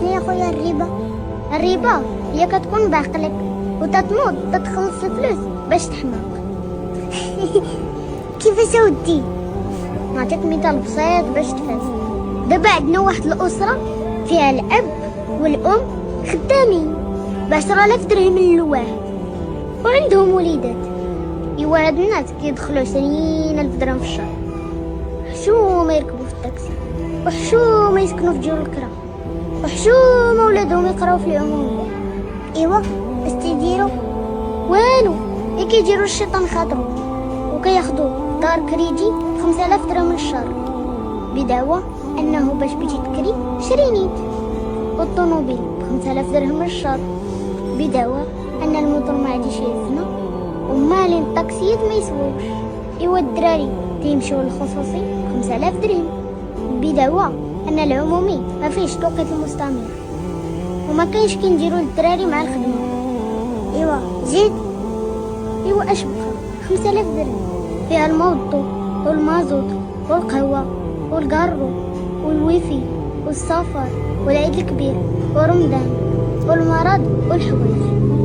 شنو يا خويا الربا؟ الربا هي كتكون بعقلك وتتنوض تتخلص الفلوس باش تحماق. كيفاش اودي؟ نعطيك مثال بسيط باش تفهم. دابا عندنا واحد الاسره فيها الاب والام خدامين ب10,000 درهم للواحد وعندهم وليدات. ايوا هاد الناس كيدخلوا 20,000 درهم في الشهر، حشومه يركبوا في التاكسي، وحشومه يسكنوا في جول الكرا، وحشومه ولادهم يقراو في العموميه. ايوا اش تيديروا؟ والو، كيديروا الشيطان خاطرهم وكياخدوا دار كريدي 5,000 درهم للشهر بدعوى انه باش بغيتي تكري شري نيت، والطوموبيل ب5,000 درهم للشهر بدعوى ان الموتور ما عادش يسمع، ومالين الطاكسيات ما يسووش. ايوا الدراري تيمشيو للخصوصي 5,000 درهم بدعوى ان العمومي ما فيهش توقيت المستمر وما كاينش كنديروا للدراري مع الخدمه. ايوا زيد، ايوا اش بقى 5,000 درهم فيها الموضوع والمازوت والقهوه والكارو والويفي والسفر والعيد الكبير ورمضان والمرض والحوايج.